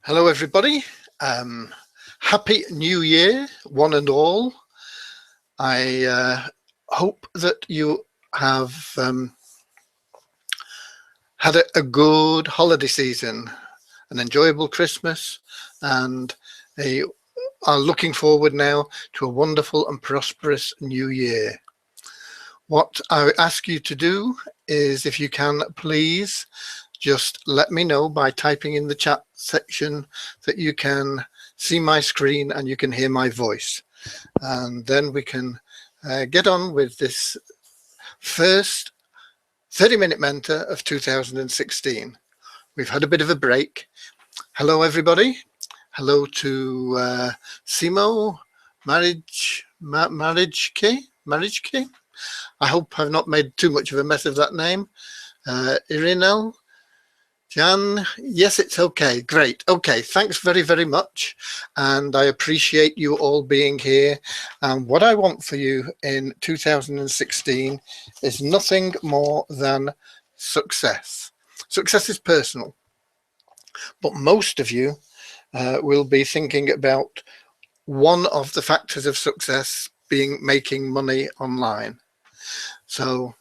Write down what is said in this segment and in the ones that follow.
Hello, everybody. Happy New Year, one and all. I hope that you have had a good holiday season, an enjoyable Christmas, and a, are looking forward now to a wonderful and prosperous new year. What I ask you to do is, if you can, please just let me know by typing in the chat section that you can see my screen and you can hear my voice. And then we can get on with this first 30-minute mentor of 2016. We've had a bit of a break. Hello, everybody. Hello to Simo Marriage Key. I hope I've not made too much of a mess of that name. Irinel, Jan, yes, it's okay. Great. Okay, thanks very, very much. And I appreciate you all being here. And what I want for you in 2016 is nothing more than success. Success is personal, but most of you will be thinking about one of the factors of success being making money online. So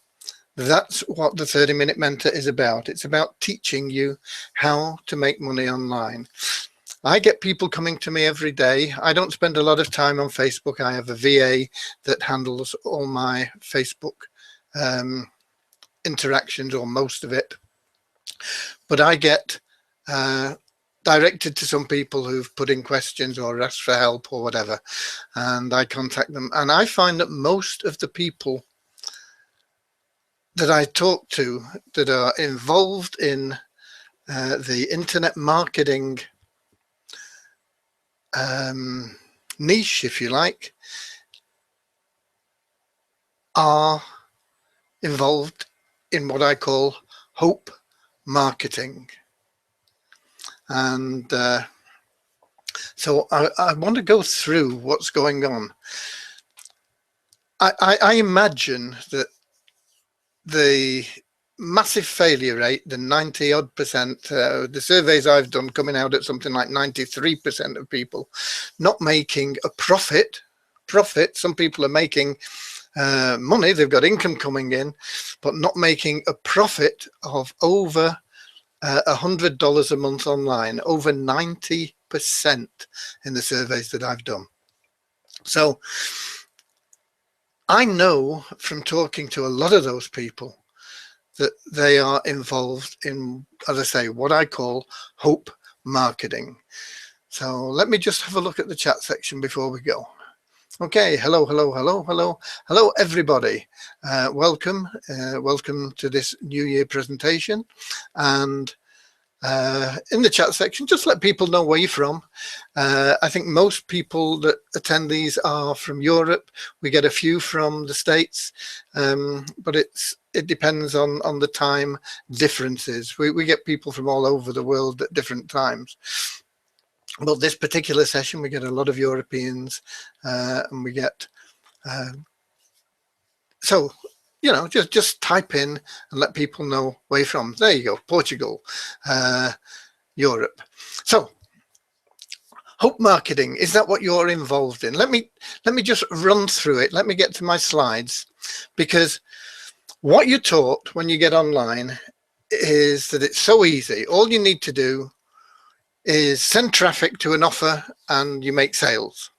that's what the 30-minute mentor is about. It's about teaching you how to make money online. I get people coming to me every day. I don't spend a lot of time on Facebook. I have a VA that handles all my Facebook interactions, or most of it. But I get directed to some people who've put in questions or asked for help or whatever, and I contact them. And I find that most of the people that I talk to that are involved in the internet marketing niche, if you like, are involved in what I call hope marketing. And so I want to go through what's going on. I imagine that the massive failure rate, the 90-odd%, the surveys I've done coming out at something like 93% of people not making a profit. Some people are making money, they've got income coming in, but not making a profit of over $100 a month online, over 90% in the surveys that I've done. So I know from talking to a lot of those people that they are involved in, as I say, what I call hope marketing. So let me just have a look at the chat section before we go. Okay, hello, everybody. Welcome to this New Year presentation. And in the chat section, just let people know where you're from. I think most people that attend these are from Europe. We get a few from the States, but it depends on the time differences. We get people from all over the world at different times. But this particular session, we get a lot of Europeans, and we get so, you know, just type in and let people know where you're from. There you go, Portugal, Europe. So, hope marketing, is that what you're involved in? Let me just run through it. Let me get to my slides, because what you're taught when you get online is that it's so easy. All you need to do is send traffic to an offer and you make sales.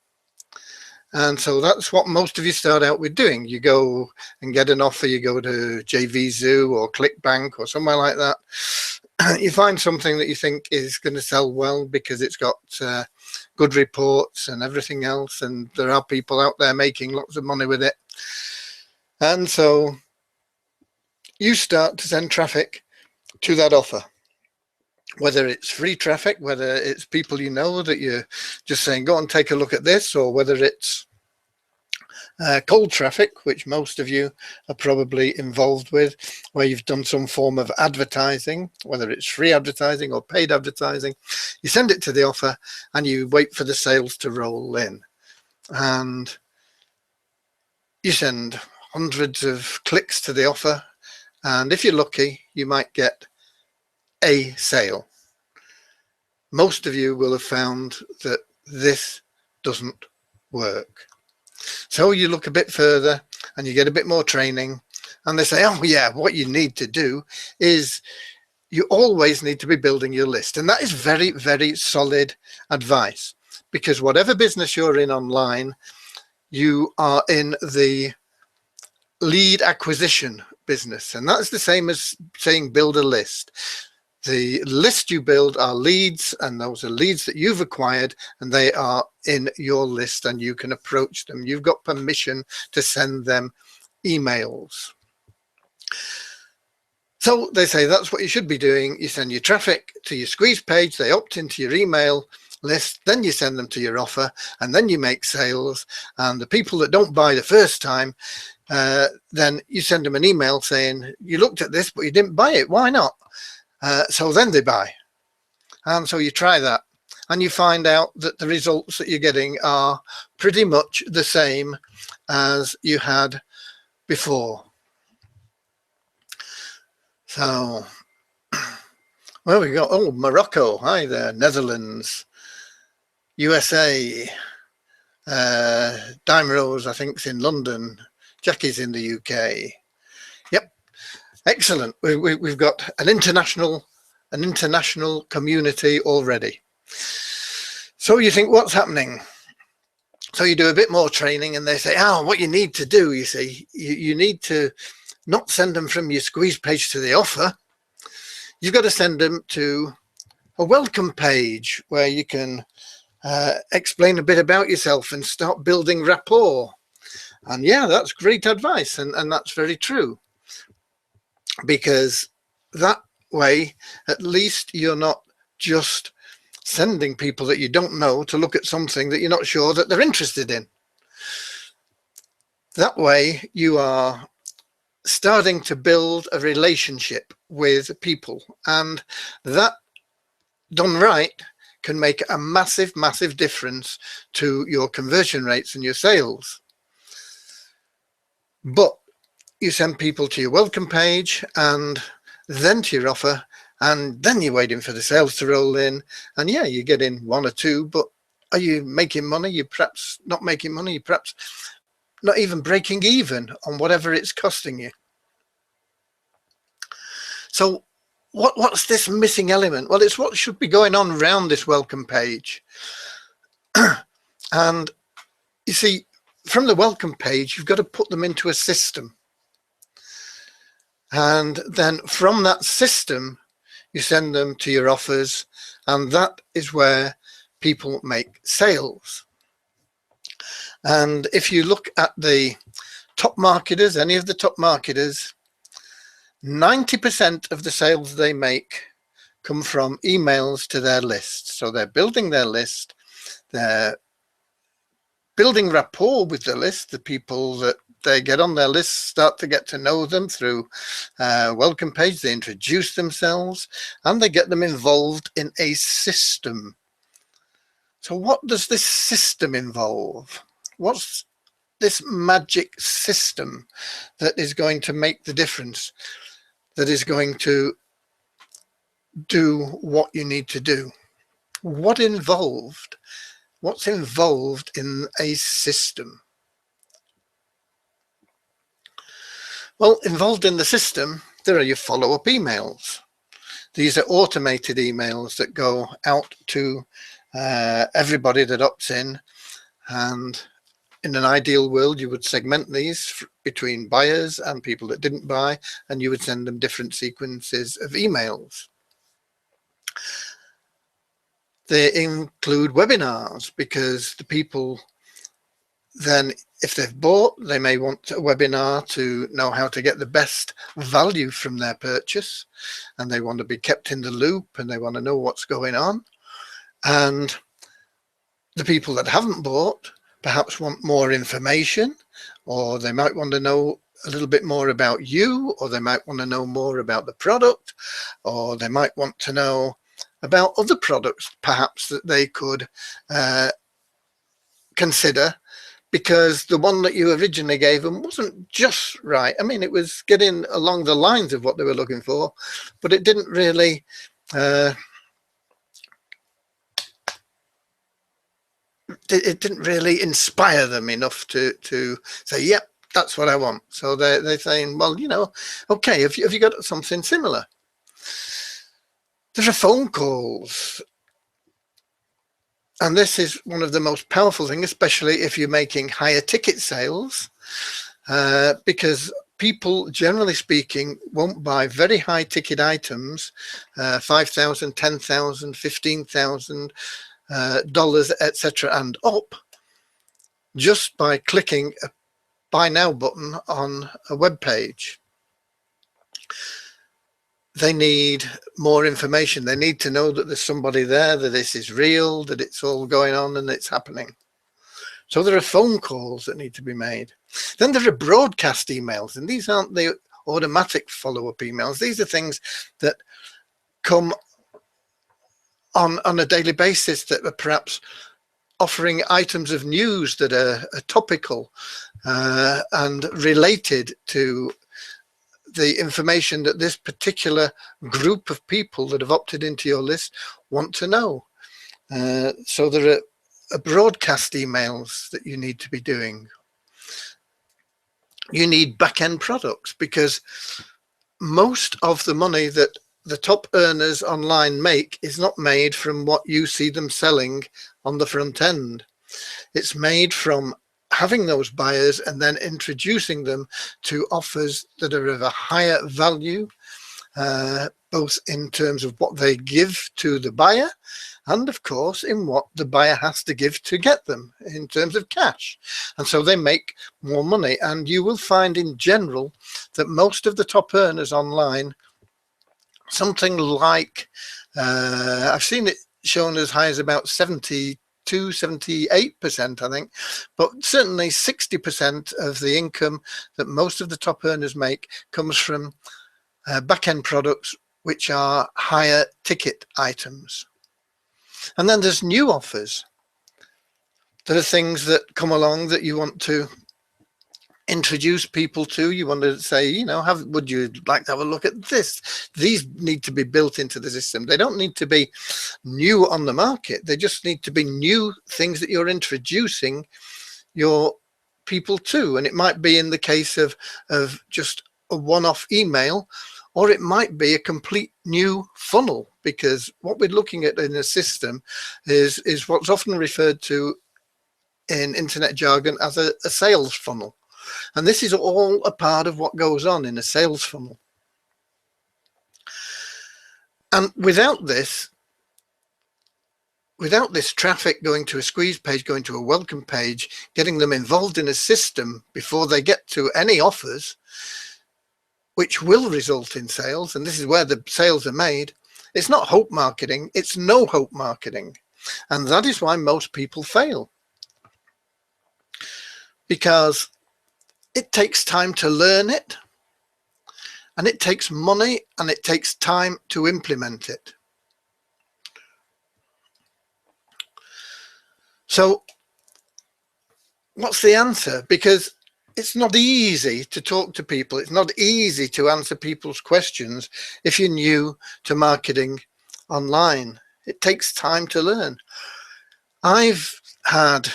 And so that's what most of you start out with doing. You go and get an offer, you go to JVZoo or ClickBank or somewhere like that. You find something that you think is going to sell well because it's got good reports and everything else, and there are people out there making lots of money with it. And so you start to send traffic to that offer, whether it's free traffic, whether it's people you know that you're just saying, go and take a look at this, or whether it's cold traffic, which most of you are probably involved with, where you've done some form of advertising, whether it's free advertising or paid advertising. You send it to the offer and you wait for the sales to roll in. And you send hundreds of clicks to the offer. And if you're lucky, you might get a sale. most of you will have found that this doesn't work. So you look a bit further and you get a bit more training, and they say, oh yeah, what you need to do is you always need to be building your list. And that is very, very solid advice, because whatever business you're in online, you are in the lead acquisition business. And that's the same as saying build a list. The list you build are leads, and those are leads that you've acquired, and they are in your list and you can approach them. You've got permission to send them emails. So they say that's what you should be doing. You send your traffic to your squeeze page, they opt into your email list, then you send them to your offer, and then you make sales. And the people that don't buy the first time, then you send them an email saying, you looked at this, but you didn't buy it. Why not? So then they buy. And so you try that, and you find out that the results that you're getting are pretty much the same as you had before. So where we go? Oh, Morocco. Hi there. Netherlands, USA, Dime Rose, I think, is in London. Jackie's in the UK. Yep. Excellent. We've got an international community already. So you think, what's happening? So you do a bit more training, and they say, oh, what you need to do, you see, you need to not send them from your squeeze page to the offer. You've got to send them to a welcome page where you can explain a bit about yourself and start building rapport. And yeah, that's great advice, and that's very true, because that way at least you're not just sending people that you don't know to look at something that you're not sure that they're interested in. That way you are starting to build a relationship with people, and that done right can make a massive difference to your conversion rates and your sales. But you send people to your welcome page and then to your offer, and then you're waiting for the sales to roll in, and yeah, you get in one or two, but are you making money? You're perhaps not making money, you're perhaps not even breaking even on whatever it's costing you. So what's this missing element? Well, it's what should be going on around this welcome page. And you see, from the welcome page, you've got to put them into a system. And then from that system, you send them to your offers, and that is where people make sales. And if you look at the top marketers, any of the top marketers, 90% of the sales they make come from emails to their list. So they're building their list, they're building rapport with the list. The people that they get on their list start to get to know them through welcome page. They introduce themselves and they get them involved in a system. So what does this system involve? What's this magic system that is going to make the difference, that is going to do what you need to do? What's involved in a system? Well, involved in the system, there are your follow-up emails. These are automated emails that go out to everybody that opts in, and in an ideal world, you would segment these between buyers and people that didn't buy, and you would send them different sequences of emails. They include webinars, because the people then, if they've bought, they may want a webinar to know how to get the best value from their purchase, and they want to be kept in the loop and they want to know what's going on. And the people that haven't bought perhaps want more information, or they might want to know a little bit more about you, or they might want to know more about the product, or they might want to know about other products perhaps that they could consider, because the one that you originally gave them wasn't just right. I mean, it was getting along the lines of what they were looking for, but it didn't really it didn't really inspire them enough to say, yep, that's what I want. So they're saying, well, you know, okay, have you got something similar? There are phone calls. And this is one of the most powerful things, especially if you're making higher ticket sales, because people, generally speaking, won't buy very high ticket items, $5,000, $10,000, $15,000, etc., and up, just by clicking a buy now button on a web page. They need more information. They need to know that there's somebody there, that this is real, that it's all going on and it's happening. So there are phone calls that need to be made. Then there are broadcast emails, and these aren't the automatic follow-up emails. These are things that come on a daily basis that are perhaps offering items of news that are topical and related to the information that this particular group of people that have opted into your list want to know. So there are broadcast emails that you need to be doing. You need back-end products, because most of the money that the top earners online make is not made from what you see them selling on the front end. It's made from having those buyers and then introducing them to offers that are of a higher value, both in terms of what they give to the buyer and of course in what the buyer has to give to get them in terms of cash. And so they make more money. And you will find in general that most of the top earners online, something like, I've seen it shown as high as about 78%, I think, but certainly 60% of the income that most of the top earners make comes from back-end products, which are higher ticket items. And then there's new offers. There are things that come along that you want to introduce people to. You want to say, you know, would you like to have a look at this? These need to be built into the system. They don't need to be new on the market. They just need to be new things that you're introducing your people to. And it might be in the case of just a one-off email, or it might be a complete new funnel, because what we're looking at in a system is what's often referred to in internet jargon as a sales funnel. And this is all a part of what goes on in a sales funnel. And without this traffic going to a squeeze page, going to a welcome page, getting them involved in a system before they get to any offers, which will result in sales, and this is where the sales are made, it's not hope marketing, it's no hope marketing. And that is why most people fail. Because it takes time to learn it, and it takes money, and it takes time to implement it. So what's the answer? Because it's not easy to talk to people. It's not easy to answer people's questions if you're new to marketing online. It takes time to learn. I've had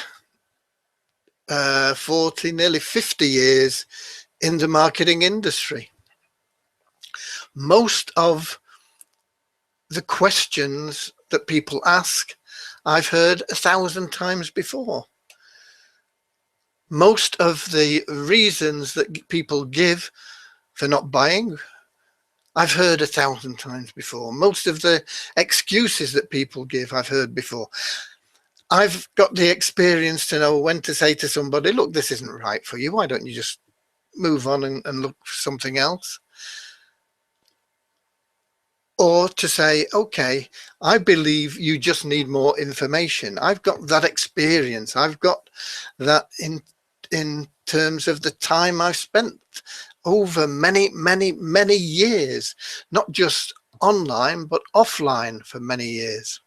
40, nearly 50 years in the marketing industry. Most of the questions that people ask, I've heard 1,000 times before. Most of the reasons that people give for not buying, I've heard 1,000 times before. Most of the excuses that people give, I've heard before. I've got the experience to know when to say to somebody, look, this isn't right for you. Why don't you just move on and look for something else? Or to say, okay, I believe you just need more information. I've got that experience. I've got that in terms of the time I've spent over many, many, many years, not just online, but offline for many years.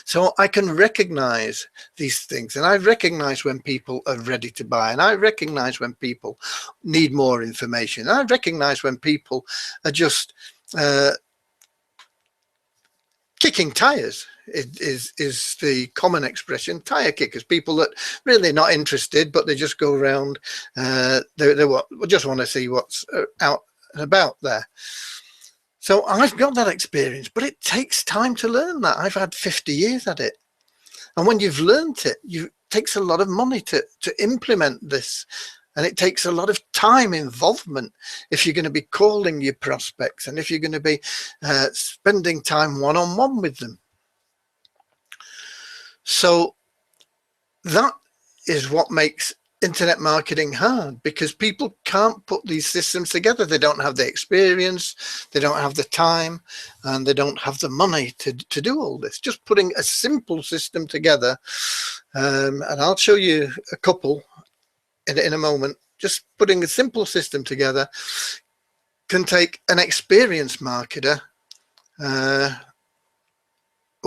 So I can recognize these things, and I recognize when people are ready to buy, and I recognize when people need more information. And I recognize when people are just kicking tires is the common expression. Tire kickers, people that really not interested, but they just go around. They just want to see what's out and about there. So I've got that experience, but it takes time to learn that. I've had 50 years at it. And when you've learned it, it takes a lot of money to implement this. And it takes a lot of time involvement if you're going to be calling your prospects and if you're going to be spending time one-on-one with them. So that is what makes internet marketing hard, because people can't put these systems together. They don't have the experience, they don't have the time, and they don't have the money to do all this. Just putting a simple system together, and I'll show you a couple in a moment. Just putting a simple system together can take an experienced marketer a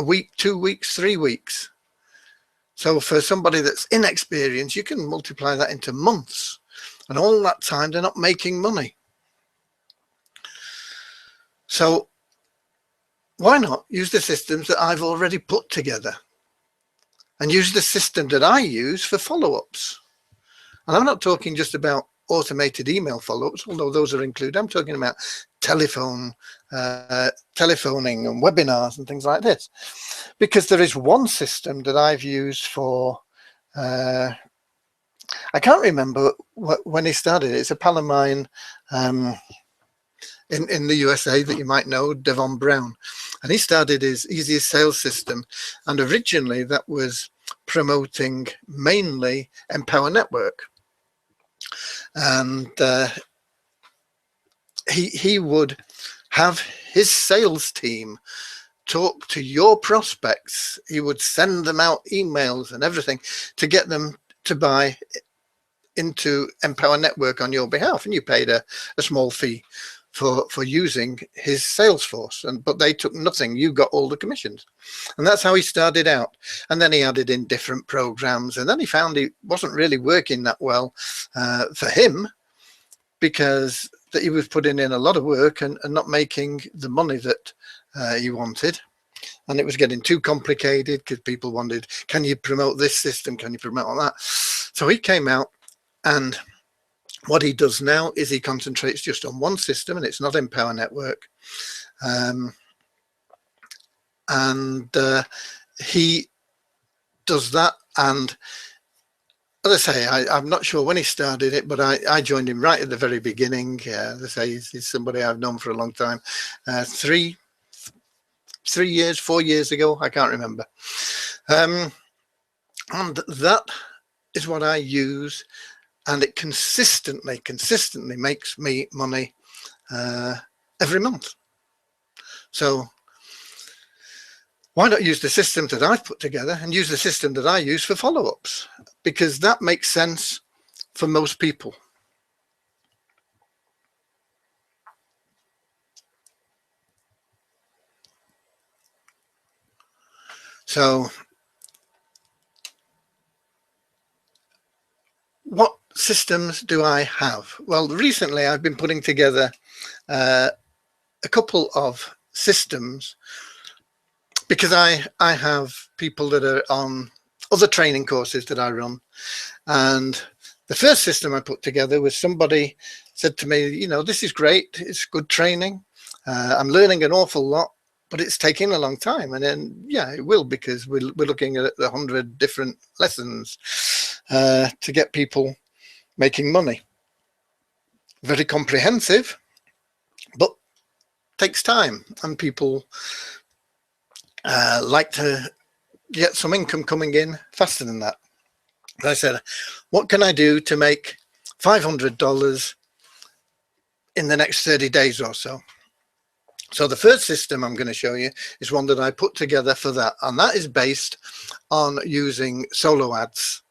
week, 2 weeks, 3 weeks. So for somebody that's inexperienced, you can multiply that into months, and all that time they're not making money. So why not use the systems that I've already put together and use the system that I use for follow-ups? And I'm not talking just about automated email follow-ups, although those are included. I'm talking about telephoning and webinars and things like this. Because there is one system that I've used for, I can't remember when he started it. It's a pal of mine in the USA that you might know, Devon Brown. And he started his easiest sales system. And originally that was promoting mainly Empower Network. And he would have his sales team talk to your prospects. He would send them out emails and everything to get them to buy into Empower Network on your behalf, and you paid a small fee for using his sales force, but they took nothing. You got all the commissions. And that's how he started out. And then he added in different programs, and then he found it wasn't really working that well for him, because that he was putting in a lot of work and not making the money that he wanted. And it was getting too complicated because people wanted, can you promote this system? Can you promote all that? So he came out, and what he does now is he concentrates just on one system, and it's not Empower Network. He does that. And as I say, I'm not sure when he started it, but I joined him right at the very beginning. As I say, he's somebody I've known for a long time. 3 years, 4 years ago, I can't remember. And that is what I use, and it consistently makes me money every month. So why not use the system that I've put together and use the system that I use for follow-ups? Because that makes sense for most people. So what systems do I have? Well, recently I've been putting together a couple of systems, because I have people that are on other training courses that I run. And the first system I put together was, somebody said to me, you know, this is great, it's good training, I'm learning an awful lot, but it's taking a long time. And then, yeah, it will, because we're looking at 100 different lessons to get people making money. Very comprehensive, but takes time, and people like to get some income coming in faster than that. I said, what can I do to make $500 in the next 30 days or so? So the first system I'm going to show you is one that I put together for that, and that is based on using solo ads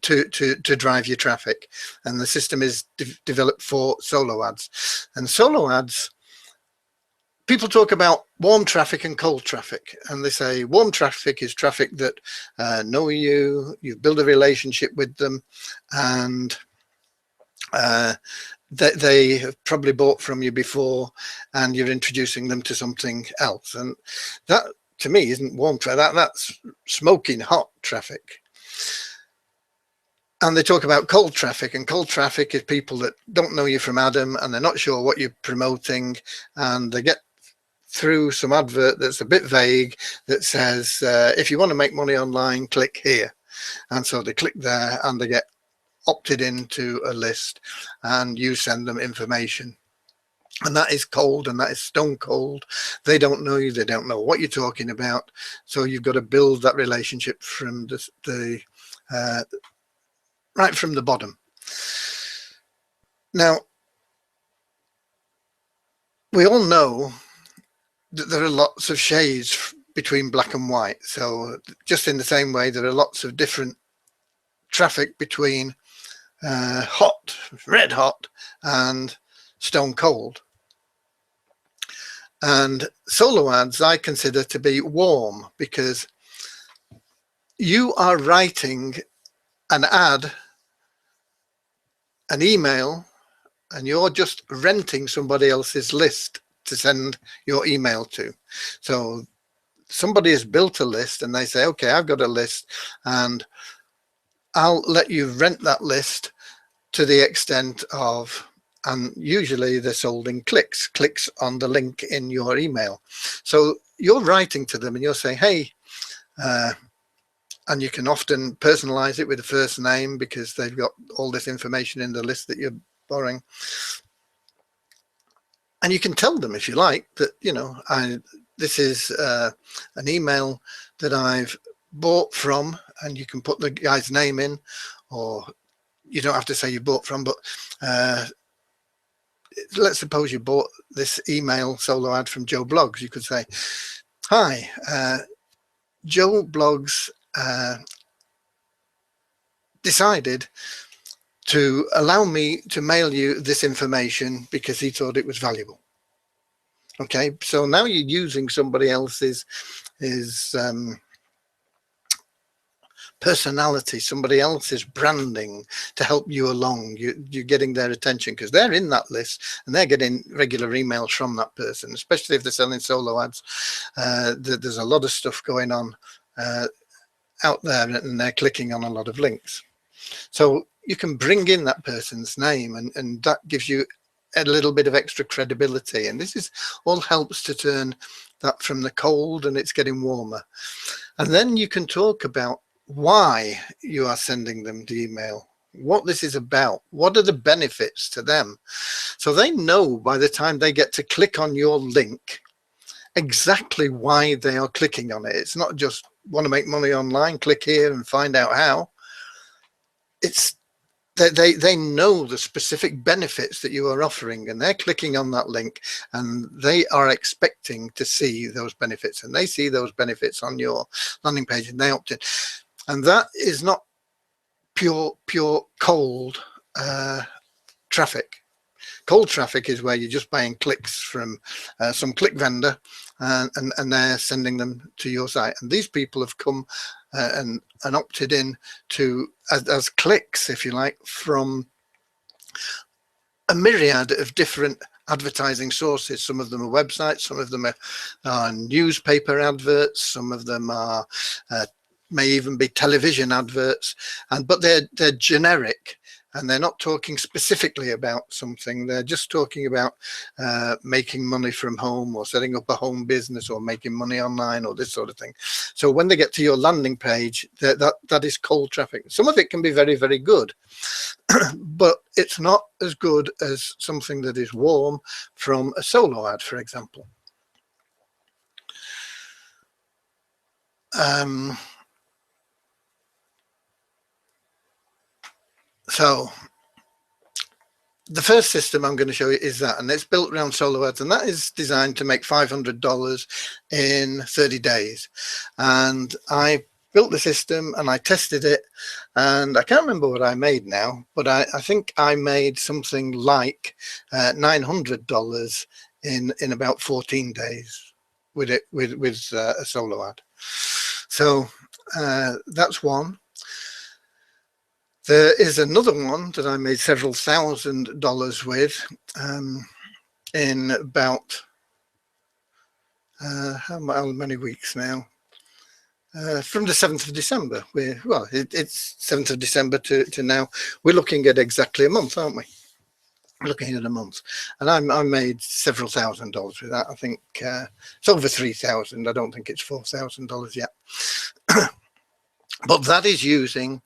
to drive your traffic. And the system is developed for solo ads. And solo ads, people talk about warm traffic and cold traffic, and they say warm traffic is traffic that know you build a relationship with them, and they have probably bought from you before, and you're introducing them to something else. And that, to me, isn't warm traffic. That's smoking hot traffic. And they talk about cold traffic, and cold traffic is people that don't know you from Adam, and they're not sure what you're promoting, and they get through some advert that's a bit vague that says, if you want to make money online, click here. And so they click there and they get opted into a list, and you send them information. And that is cold, and that is stone cold. They don't know you, they don't know what you're talking about. So you've got to build that relationship from right from the bottom. Now, we all know that there are lots of shades between black and white. So just in the same way, there are lots of different traffic between hot, red hot, and stone cold. And solo ads I consider to be warm, because you are writing an ad, an email, and you're just renting somebody else's list to send your email to. So somebody has built a list and they say, okay, I've got a list and I'll let you rent that list to the extent of, and usually they're sold in clicks on the link in your email. So you're writing to them and you're saying, hey, and you can often personalize it with a first name because they've got all this information in the list that you're borrowing. And you can tell them, if you like, that, you know, this is an email that I've bought from, and you can put the guy's name in, or you don't have to say you bought from, but let's suppose you bought this email solo ad from Joe Bloggs. You could say, hi, Joe Bloggs decided to allow me to mail you this information because he thought it was valuable. Okay, so now you're using somebody else's personality, somebody else's branding to help you along. You're getting their attention because they're in that list and they're getting regular emails from that person, especially if they're selling solo ads. There's a lot of stuff going on out there, and they're clicking on a lot of links. So you can bring in that person's name, and that gives you a little bit of extra credibility. And this is all helps to turn that from the cold, and it's getting warmer. And then you can talk about why you are sending them the email, what this is about, what are the benefits to them. So they know by the time they get to click on your link exactly why they are clicking on it. It's not just want to make money online, click here and find out how. It's they know the specific benefits that you are offering, and they're clicking on that link and they are expecting to see those benefits, and they see those benefits on your landing page and they opt in. And that is not pure cold traffic. Cold traffic is where you're just buying clicks from some click vendor, and they're sending them to your site. And these people have come and opted in to as clicks, if you like, from a myriad of different advertising sources. Some of them are websites, some of them are newspaper adverts, some of them are may even be television adverts, but they're generic. And they're not talking specifically about something. They're just talking about making money from home, or setting up a home business, or making money online, or this sort of thing. So when they get to your landing page, that is cold traffic. Some of it can be very, very good, but it's not as good as something that is warm from a solo ad, for example. So the first system I'm going to show you is that, and it's built around solo ads, and that is designed to make $500 in 30 days. And I built the system and I tested it, and I can't remember what I made now, but I think I made something like $900 in about 14 days with it, with a solo ad. So that's one. There is another one that I made several $1,000s with in about how many weeks now? From the 7th of December. It's 7th of December to now. We're looking at exactly a month, aren't we? We're looking at a month. And I made several $1,000s with that. I think it's over 3,000. I don't think it's $4,000 yet. But that is using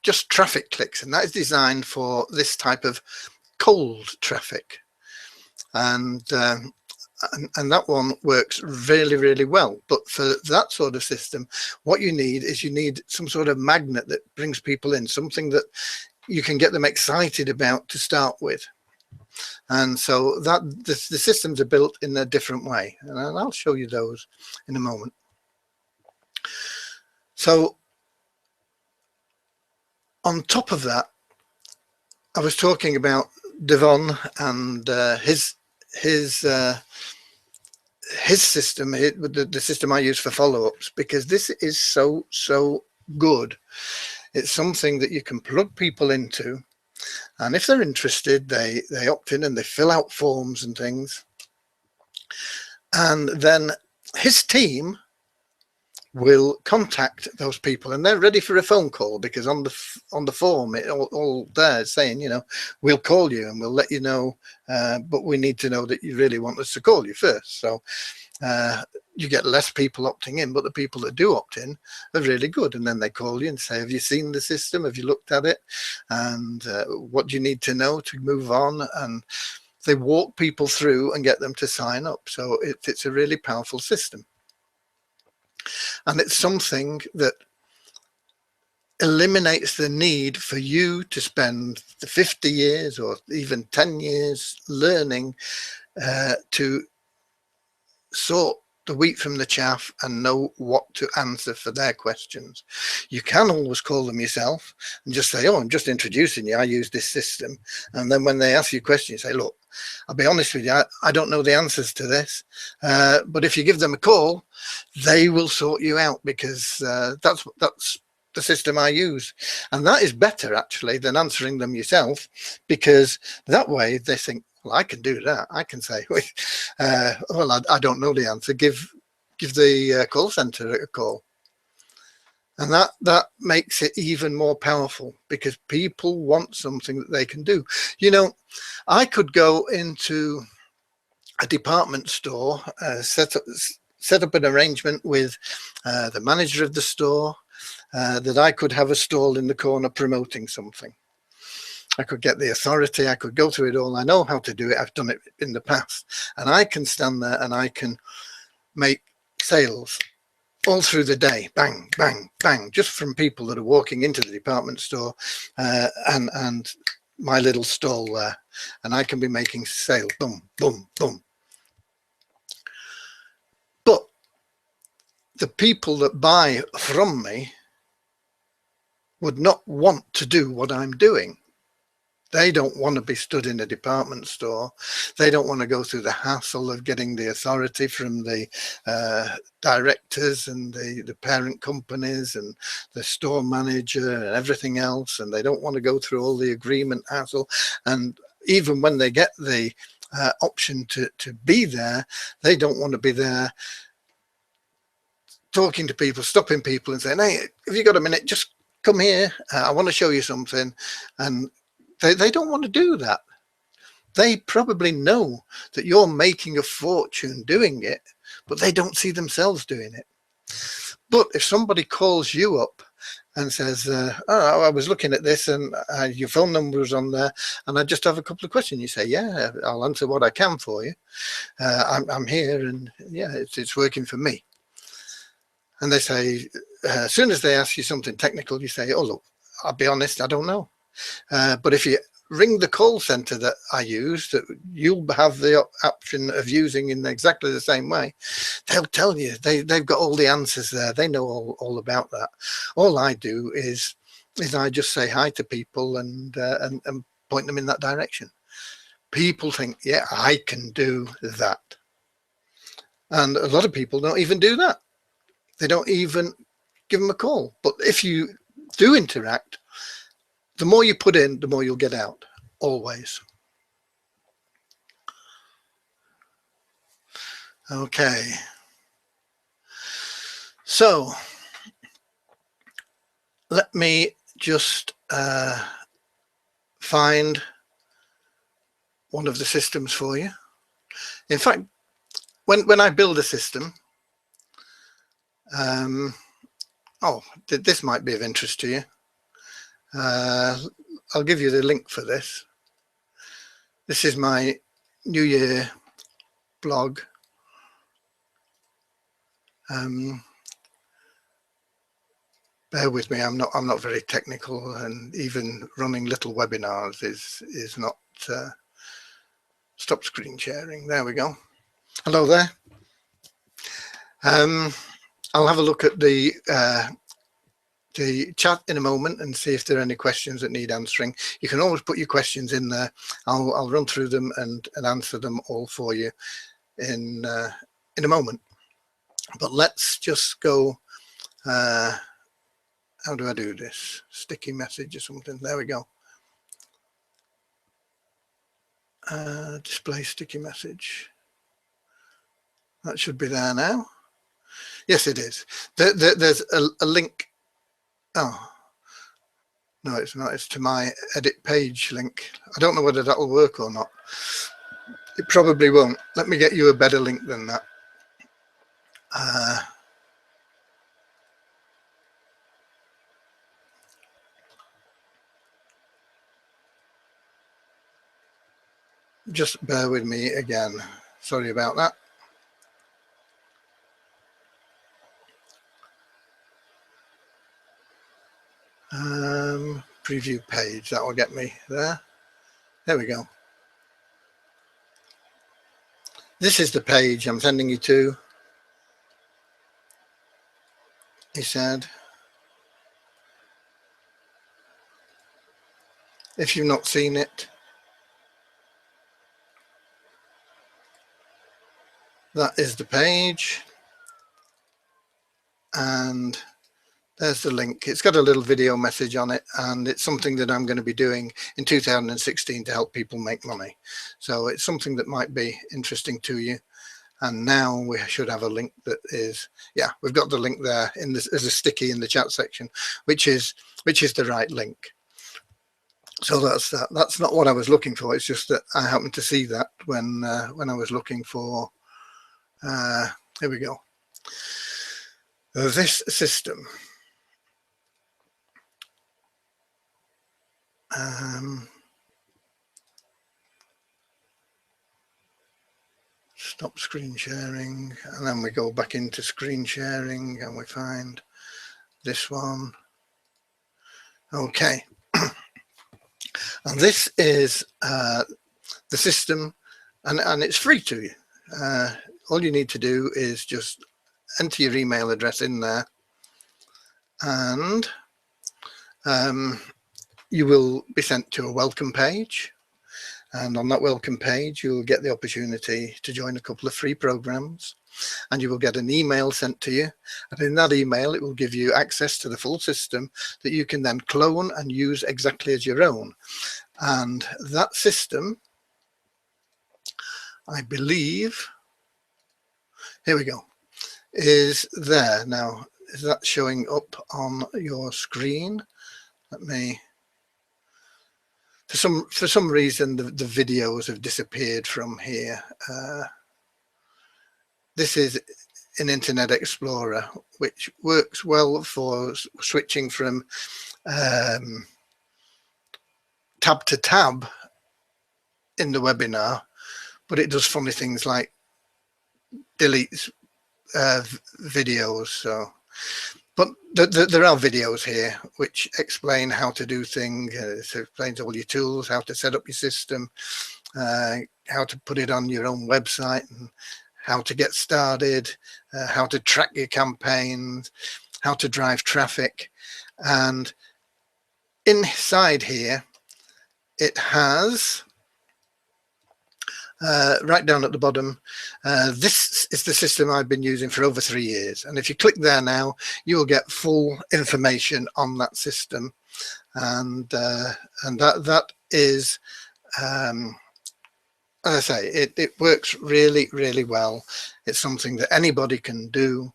just traffic clicks, and that is designed for this type of cold traffic. And that one works really, really well. But for that sort of system, what you need is some sort of magnet that brings people in, something that you can get them excited about to start with. And so that the systems are built in a different way, and I'll show you those in a moment. So on top of that, I was talking about Devon and his system, the system I use for follow-ups, because this is so good. It's something that you can plug people into, and if they're interested, they opt in and they fill out forms and things, and then his team will contact those people, and they're ready for a phone call, because on the form it all there is saying, you know, we'll call you and we'll let you know, but we need to know that you really want us to call you first. So you get less people opting in, but the people that do opt in are really good, and then they call you and say, have you seen the system, have you looked at it, and what do you need to know to move on? And they walk people through and get them to sign up. So it's a really powerful system. And it's something that eliminates the need for you to spend the 50 years or even 10 years learning to sort the wheat from the chaff and know what to answer for their questions. You can always call them yourself and just say, oh, I'm just introducing you, I use this system. And then when they ask you questions, you say, look, I'll be honest with you, I don't know the answers to this, but if you give them a call, they will sort you out, because that's the system I use. And that is better actually than answering them yourself, because that way they think, well, I can do that. I can say, well, I don't know the answer. Give the call center a call. And that makes it even more powerful, because people want something that they can do. You know, I could go into a department store, set up an arrangement with the manager of the store, that I could have a stall in the corner promoting something. I could get the authority, I could go through it all. I know how to do it, I've done it in the past. And I can stand there and I can make sales all through the day, bang, bang, bang, just from people that are walking into the department store and my little stall there. And I can be making sales, boom, boom, boom. But the people that buy from me would not want to do what I'm doing. They don't want to be stood in a department store. They don't want to go through the hassle of getting the authority from the directors and the parent companies and the store manager and everything else. And they don't want to go through all the agreement hassle. And even when they get the option to be there, they don't want to be there talking to people, stopping people and saying, hey, have you got a minute? Just come here. I want to show you something. And they don't want to do that. They probably know that you're making a fortune doing it, but they don't see themselves doing it. But if somebody calls you up and says, oh, I was looking at this and your phone number was on there and I just have a couple of questions, you say, yeah, I'll answer what I can for you. I'm here and yeah, it's working for me. And they say, as soon as they ask you something technical, you say, oh, look, I'll be honest, I don't know. But if you ring the call center that I use, that you'll have the option of using in exactly the same way, they'll tell you. They've got all the answers there. They know all about that. All I do is I just say hi to people and point them in that direction. People think, yeah, I can do that. And a lot of people don't even do that. They don't even give them a call. But if you do interact, the more you put in, the more you'll get out, always. Okay. So let me just find one of the systems for you. In fact, when I build a system, this might be of interest to you. I'll give you the link for this. This is my New Year blog. Bear with me, I'm not very technical, and even running little webinars is not. Stop screen sharing. There we go. Hello there. I'll have a look at the chat in a moment and see if there are any questions that need answering. You can always put your questions in there. I'll run through them and answer them all for you in a moment. But let's just go. How do I do this? Sticky message or something. There we go. Display sticky message. That should be there now. Yes, it is. There's a link. Oh, no, it's not. It's to my edit page link. I don't know whether that will work or not. It probably won't. Let me get you a better link than that. Just bear with me again. Sorry about that. Preview page, that will get me there. There we go. This is the page I'm sending you to, he said. If you've not seen it, that is the page. And there's the link. It's got a little video message on it, and it's something that I'm going to be doing in 2016 to help people make money. So it's something that might be interesting to you. And now we should have a link that is, yeah, we've got the link there in this as a sticky in the chat section, which is the right link. So that's that. That's not what I was looking for. It's just that I happened to see that when I was looking for. Here we go. This system. Stop screen sharing, and then we go back into screen sharing and we find this one. Okay. And this is the system, and it's free to you. All you need to do is just enter your email address in there, and you will be sent to a welcome page. And on that welcome page, you'll get the opportunity to join a couple of free programs, and you will get an email sent to you. And in that email, it will give you access to the full system that you can then clone and use exactly as your own. And that system, I believe, here we go, is there. Now, is that showing up on your screen? Let me, for some reason, the videos have disappeared from here. This is an Internet Explorer, which works well for switching from tab to tab in the webinar, but it does funny things like deletes videos. So, but there are videos here which explain how to do things. It explains all your tools, how to set up your system, how to put it on your own website, and how to get started, how to track your campaigns, how to drive traffic. And inside here, it has right down at the bottom. This is the system I've been using for over 3 years. And if you click there now, you will get full information on that system. And that is, as I say, it works really, really well. It's something that anybody can do.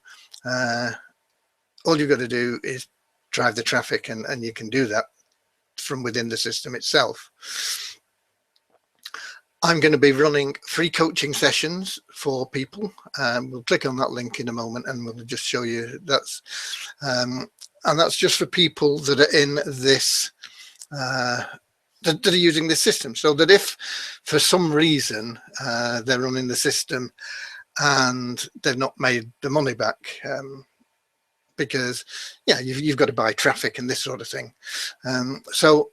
All you've got to do is drive the traffic, and you can do that from within the system itself. I'm going to be running free coaching sessions for people. We'll click on that link in a moment and we'll just show you that's, and that's just for people that are in this, that are using this system. So that if for some reason they're running the system and they've not made the money back, because yeah, you've got to buy traffic and this sort of thing. So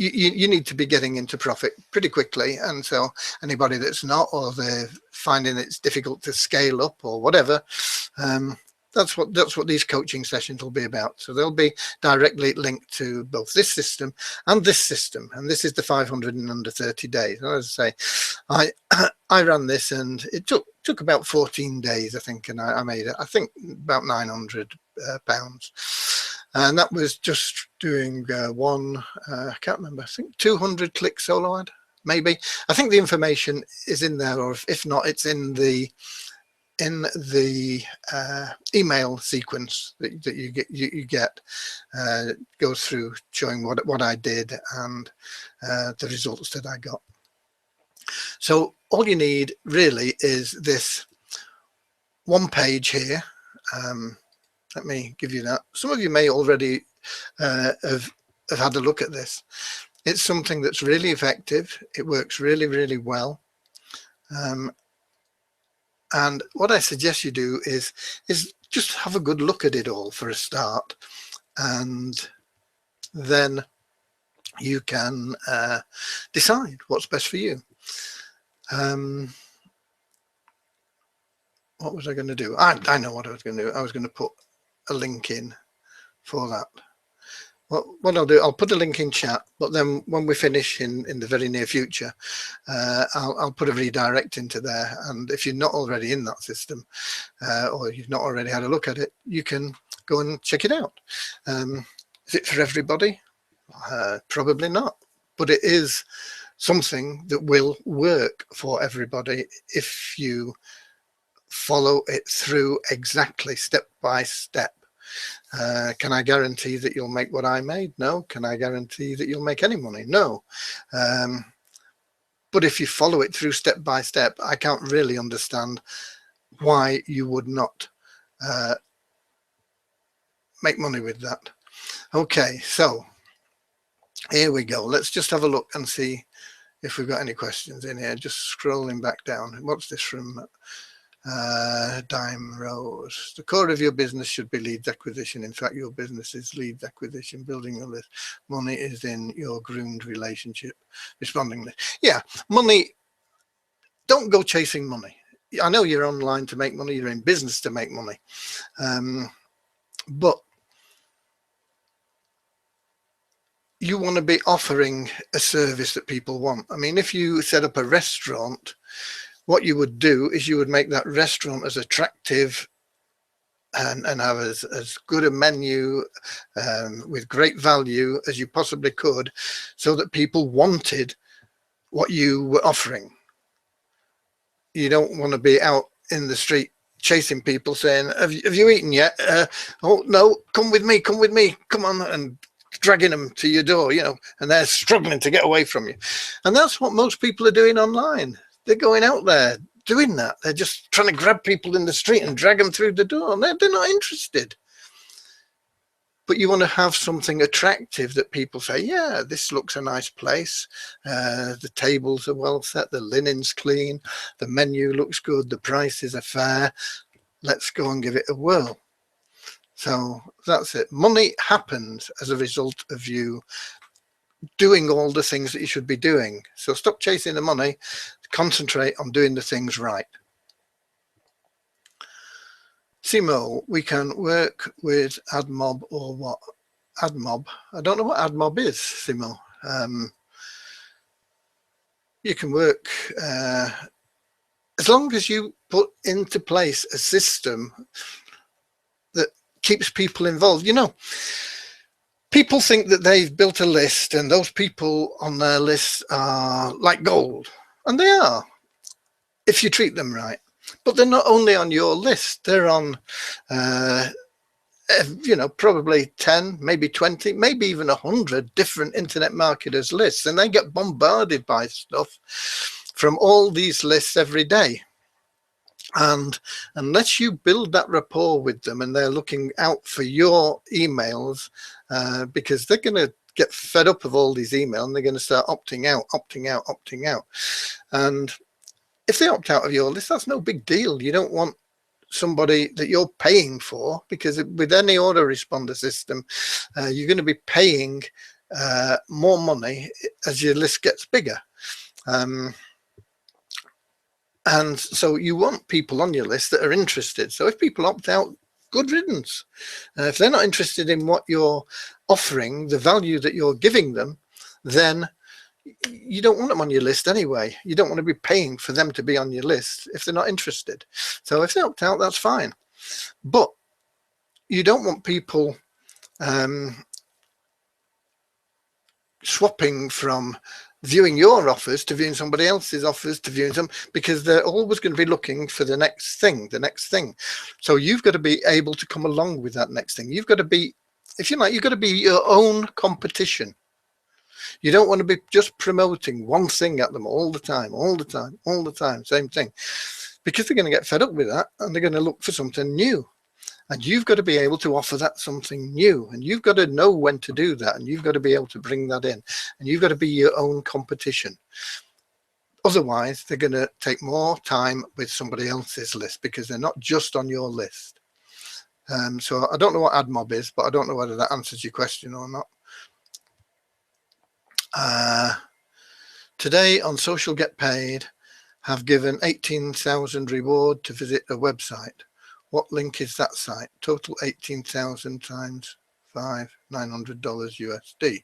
you need to be getting into profit pretty quickly, and so anybody that's not, or they're finding it's difficult to scale up or whatever, that's what these coaching sessions will be about. So they'll be directly linked to both this system, and this is the 500 in under 30 days. And as I say, I ran this, and it took about 14 days, I think, and I made it, I think, about £900. And that was just doing one, I can't remember, I think 200 click solo ad, maybe. I think the information is in there, or if not, it's in the email sequence that you get, goes through showing what I did and the results that I got. So all you need really is this one page here. Let me give you that. Some of you may already have had a look at this. It's something that's really effective. It works really, really well. And what I suggest you do is just have a good look at it all for a start, and then you can decide what's best for you. What was I going to do? I know what I was going to do. I was going to put a link in for that. What I'll do, I'll put a link in chat, but then when we finish in the very near future, I'll put a redirect into there. And if you're not already in that system, or you've not already had a look at it, you can go and check it out. Is it for everybody? Probably not, but it is something that will work for everybody if you follow it through exactly step by step. Can I guarantee that you'll make what I made? No. Can I guarantee that you'll make any money? No. But if you follow it through step by step, I can't really understand why you would not make money with that. Okay, so here we go. Let's just have a look and see if we've got any questions in here. Just scrolling back down. What's this from? Dime Rose. The core of your business should be leads acquisition. In fact, your business is leads acquisition, building your list. Money is in your groomed relationship. Responding list. Yeah, money. Don't go chasing money. I know you're online to make money. You're in business to make money. But you want to be offering a service that people want. I mean, if you set up a restaurant, what you would do is you would make that restaurant as attractive and have as good a menu with great value as you possibly could, so that people wanted what you were offering. You don't want to be out in the street chasing people saying, have you eaten yet? Oh no, come with me, come on, and dragging them to your door, you know, and they're struggling to get away from you. And that's what most people are doing online. They're going out there doing that. They're just trying to grab people in the street and drag them through the door. And they're not interested. But you want to have something attractive that people say, yeah, this looks a nice place. The tables are well set. The linen's clean. The menu looks good. The prices are fair. Let's go and give it a whirl. So that's it. Money happens as a result of you doing all the things that you should be doing. So stop chasing the money, concentrate on doing the things right. Simo, we can work with AdMob or what? AdMob. I don't know what AdMob is, Simo. you can work as long as you put into place a system that keeps people involved. You know, people think that they've built a list and those people on their list are like gold, and they are if you treat them right. But they're not only on your list, they're on you know, probably 10, maybe 20, maybe even 100 different internet marketers lists, and they get bombarded by stuff from all these lists every day. And unless you build that rapport with them and they're looking out for your emails, because they're going to get fed up of all these emails and they're going to start opting out, opting out, opting out. And if they opt out of your list, that's no big deal. You don't want somebody that you're paying for, because with any autoresponder system, you're going to be paying more money as your list gets bigger. And so you want people on your list that are interested. So if people opt out, good riddance. If they're not interested in what you're offering, the value that you're giving them, then you don't want them on your list anyway. You don't want to be paying for them to be on your list if they're not interested. So if they opt out, that's fine. But you don't want people swapping from viewing your offers to viewing somebody else's offers to viewing them, because they're always going to be looking for the next thing. So you've got to be able to come along with that next thing. You've got to be, if you like, you've got to be your own competition. You don't want to be just promoting one thing at them all the time, same thing, because they're going to get fed up with that and they're going to look for something new. And you've got to be able to offer that something new, and you've got to know when to do that, and you've got to be able to bring that in, and you've got to be your own competition. Otherwise, they're going to take more time with somebody else's list because they're not just on your list. So I don't know what AdMob is, but I don't know whether that answers your question or not. Today on Social Get Paid, have given 18,000 reward to visit a website. What link is that site? Total 18,000 times 5, $900 USD.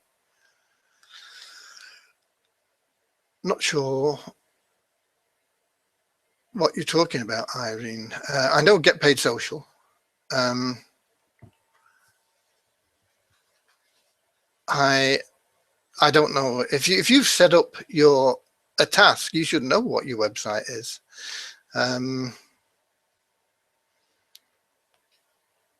Not sure what you're talking about, Irene. I know Get Paid Social. I don't know if you've set up a task, you should know what your website is.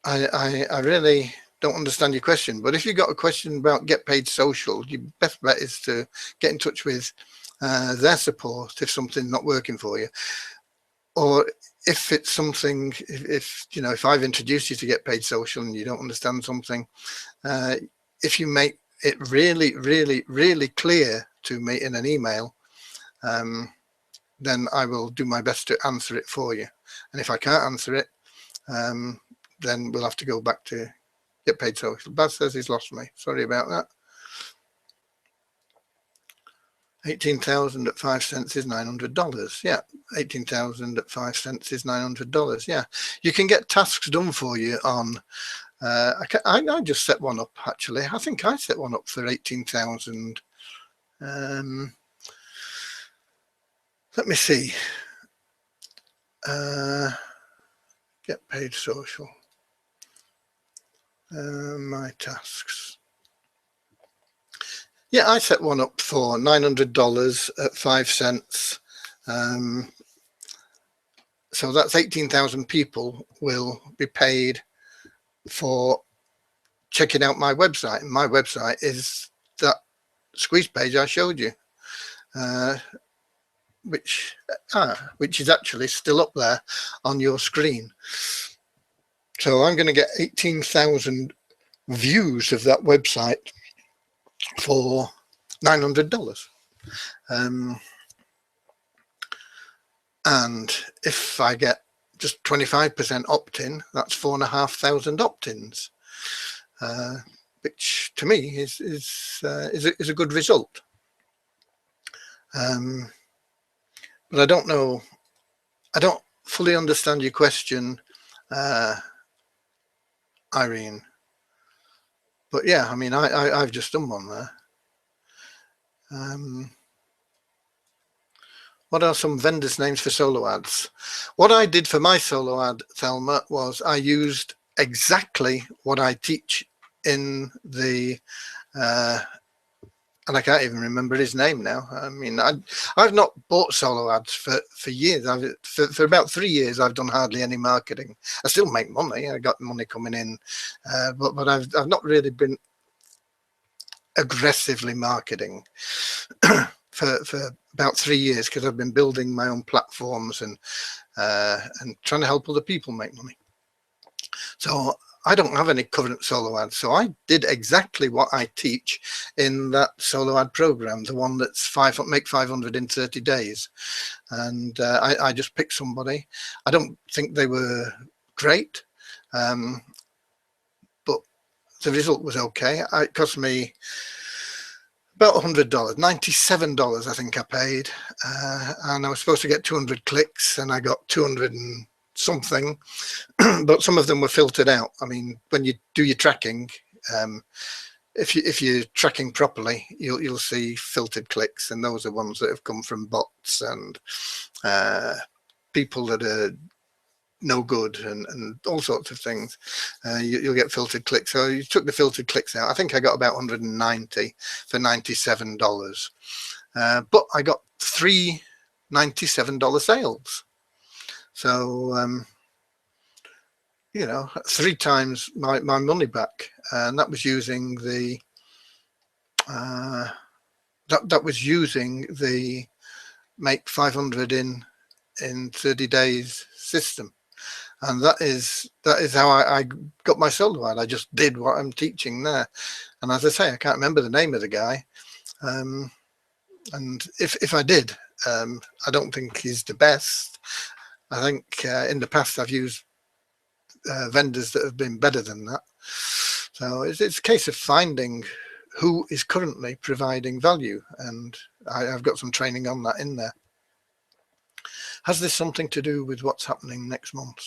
I really don't understand your question, but if you've got a question about Get Paid Social, your best bet is to get in touch with their support if something's not working for you, or if it's something, if you know, if I've introduced you to Get Paid Social and you don't understand something, if you make it really clear to me in an email, then I will do my best to answer it for you. And if I can't answer it, then we'll have to go back to Get Paid Social. Baz says he's lost me. Sorry about that. 18,000 at 5 cents is $900. Yeah, 18,000 at 5 cents is $900. Yeah, you can get tasks done for you on. I just set one up actually. I think I set one up for 18,000. Let me see. Get Paid Social. My tasks. Yeah, I set one up for $900 at 5 cents. So that's 18,000 people will be paid for checking out my website. And my website is that squeeze page I showed you, which is actually still up there on your screen. So I'm going to get 18,000 views of that website for $900. And if I get just 25% opt-in, that's 4,500 opt-ins, which to me is a good result. But I don't know, I don't fully understand your question, Irene. But yeah, I mean, I've just done one there. What are some vendors' names for solo ads? What I did for my solo ad, Thelma, was I used exactly what I teach in the and I can't even remember his name now. I mean, I've not bought solo ads for years. For about 3 years, I've done hardly any marketing. I still make money. I got money coming in, but I've not really been aggressively marketing for about 3 years, because I've been building my own platforms and trying to help other people make money. So I don't have any current solo ads. So I did exactly what I teach in that solo ad program, the one that's make 500 in 30 days. And I just picked somebody. I don't think they were great, but the result was okay. It cost me about $100, $97 I think I paid, and I was supposed to get 200 clicks, and I got 200 and something, but some of them were filtered out. I mean, when you do your tracking, if you're tracking properly, you'll see filtered clicks, and those are ones that have come from bots and people that are no good and all sorts of things. You'll get filtered clicks. So you took the filtered clicks out. I think I got about 190 for $97, but I got 3 $97 sales. So you know, 3 times my money back, and that was using the that was using the make 500 in 30 days system. And that is how I got my solo ad. I just did what I'm teaching there. And as I say, I can't remember the name of the guy. And if I did, I don't think he's the best. I think in the past I've used vendors that have been better than that. So it's a case of finding who is currently providing value. And I've got some training on that in there. Has this something to do with what's happening next month?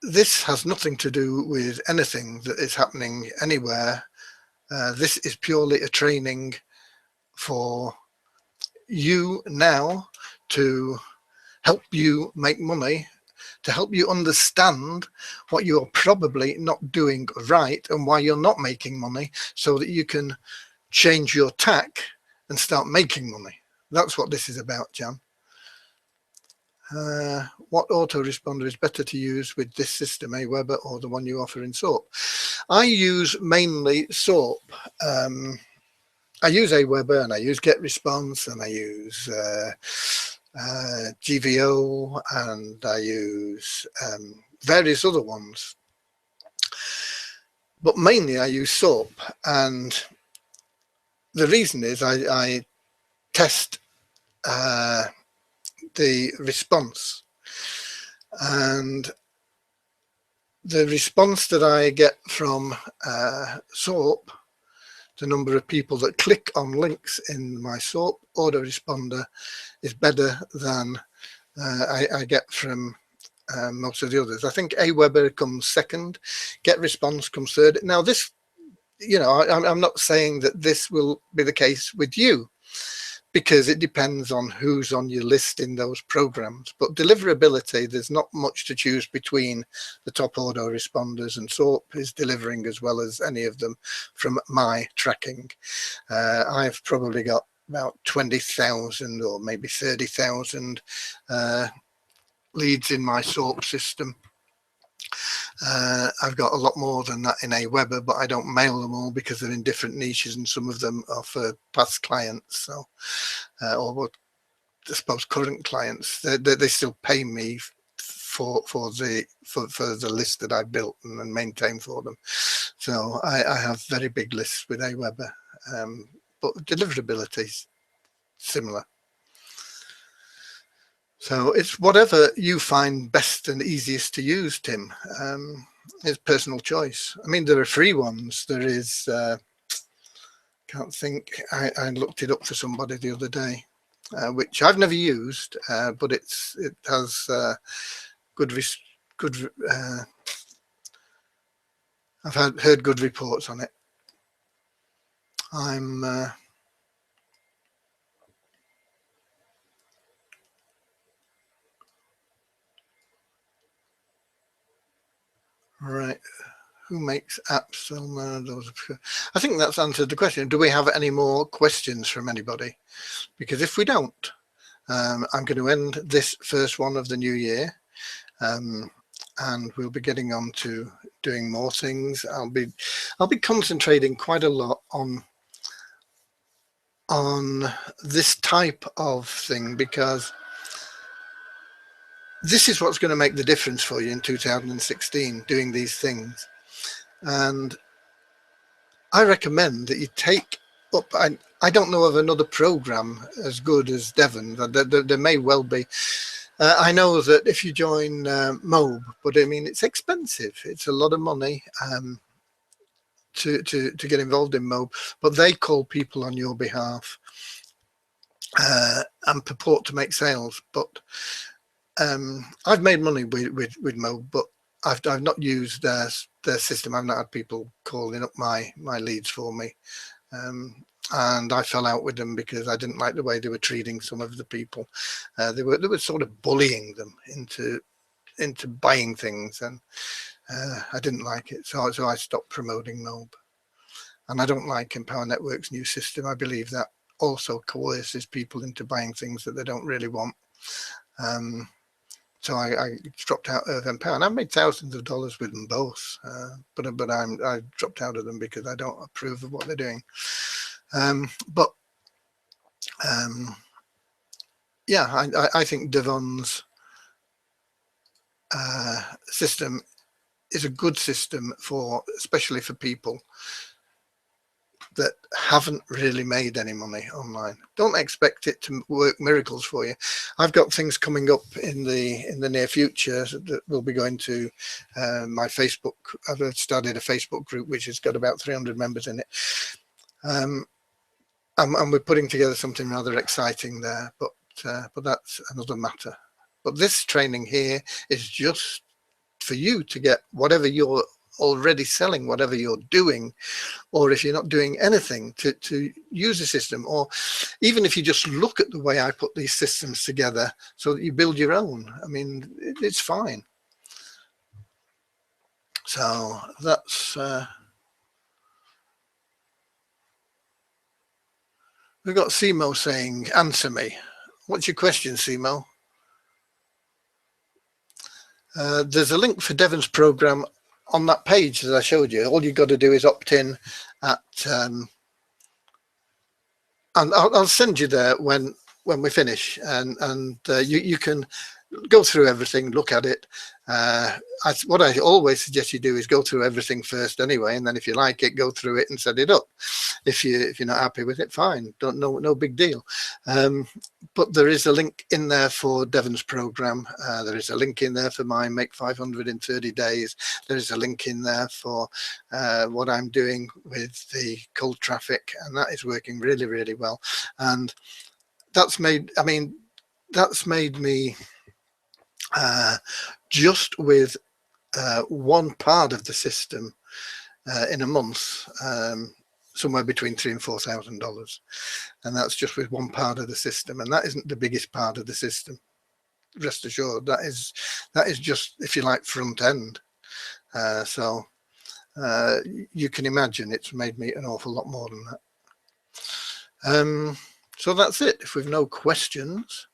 This has nothing to do with anything that is happening anywhere. This is purely a training for you now to help you make money, to help you understand what you're probably not doing right and why you're not making money, so that you can change your tack and start making money. That's what this is about, Jan. What autoresponder is better to use with this system, Aweber or the one you offer in SOAP? I use mainly SOAP. I use Aweber, and I use GetResponse, and I use GVO, and I use various other ones. But mainly I use SOAP, and the reason is I test the response, and the response that I get from SOAP, the number of people that click on links in my SOAP autoresponder, is better than I get from most of the others. I think Aweber comes second, GetResponse comes third. Now this, you know, I'm not saying that this will be the case with you, because it depends on who's on your list in those programs. But deliverability, there's not much to choose between the top autoresponders, and SOAP is delivering as well as any of them from my tracking. I've probably got about 20,000 or maybe 30,000 leads in my SOAP system. I've got a lot more than that in Aweber, but I don't mail them all because they're in different niches, and some of them are for past clients. So, or what I suppose current clients, they still pay me for the list that I built and maintain for them. So I have very big lists with Aweber, but deliverability is similar. So it's whatever you find best and easiest to use, Tim. It's personal choice. I mean, there are free ones. There is, can't think, I looked it up for somebody the other day, which I've never used, but it has good. I've heard good reports on it. Right. Who makes apps? I think that's answered the question. Do we have any more questions from anybody? Because if we don't, I'm going to end this first one of the new year, and we'll be getting on to doing more things. I'll be concentrating quite a lot on this type of thing, because this is what's going to make the difference for you in 2016, doing these things. And I recommend that you take up, I don't know of another program as good as Devon. There may well be. I know that if you join Mobe, but I mean, it's expensive. It's a lot of money to get involved in Mobe, but they call people on your behalf and purport to make sales. But I've made money with Mobe, but I've not used their system. I've not had people calling up my leads for me. And I fell out with them because I didn't like the way they were treating some of the people. They were sort of bullying them into buying things, and I didn't like it. So I stopped promoting Mobe. And I don't like Empower Network's new system. I believe that also coerces people into buying things that they don't really want. So I dropped out of Empower, and I've made thousands of dollars with them both. But I dropped out of them because I don't approve of what they're doing. Yeah, I think Devon's system is a good system especially for people that haven't really made any money online. Don't expect it to work miracles for you. I've got things coming up in the near future that will be going to my Facebook. I've started a Facebook group which has got about 300 members in it. And we're putting together something rather exciting there, but that's another matter. But this training here is just for you to get whatever you're already selling, whatever you're doing, or if you're not doing anything, to use a system, or even if you just look at the way I put these systems together so that you build your own. I mean, it's fine. So that's we've got Simo saying, answer me. What's your question, Simo? There's a link for Devon's program on that page that I showed you. All you've got to do is opt in at, and I'll send you there when we finish, and you can go through everything, look at it. What I always suggest you do is go through everything first anyway, and then if you like it, go through it and set it up. If you're not happy with it, fine, no big deal. But there is a link in there for Devon's program. There is a link in there for mine, Make 500 in 30 days. There is a link in there for what I'm doing with the cold traffic, and that is working really, really well. And that's made me just with one part of the system in a month, somewhere between $3,000 and $4,000, and that's just with one part of the system, and that isn't the biggest part of the system. Rest assured, that is just, if you like, front end. So you can imagine it's made me an awful lot more than that. So that's it. If we've no questions,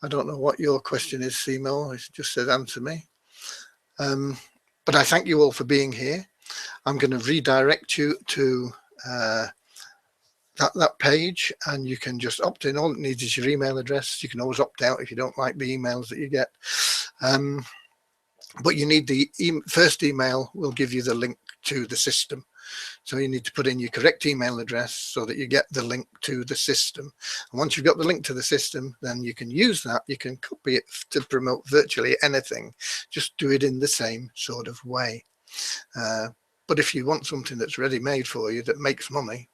I don't know what your question is, Simo. It just said answer me. But I thank you all for being here. I'm going to redirect you to that page, and you can just opt in. All it needs is your email address. You can always opt out if you don't like the emails that you get. But you need the first email will give you the link to the system. So you need to put in your correct email address so that you get the link to the system. And once you've got the link to the system, then you can use that. You can copy it to promote virtually anything. Just do it in the same sort of way. But if you want something that's ready made for you that makes money,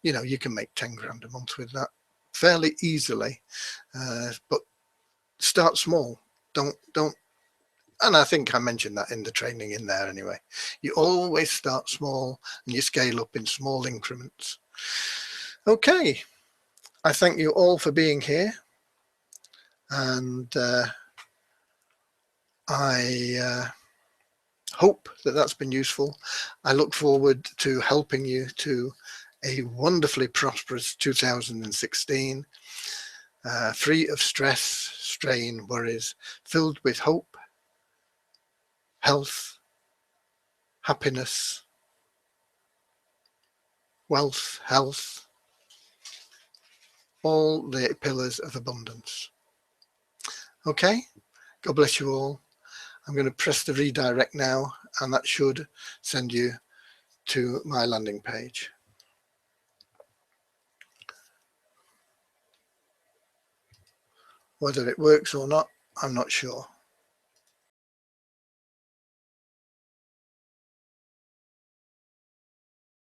you can make 10 grand a month with that fairly easily. But start small. Don't. And I think I mentioned that in the training in there anyway. You always start small and you scale up in small increments. Okay. I thank you all for being here. And hope that that's been useful. I look forward to helping you to a wonderfully prosperous 2016, free of stress, strain, worries, filled with hope, health, happiness, wealth, health, all the pillars of abundance. Okay, God bless you all. I'm going to press the redirect now, and that should send you to my landing page. Whether it works or not, I'm not sure.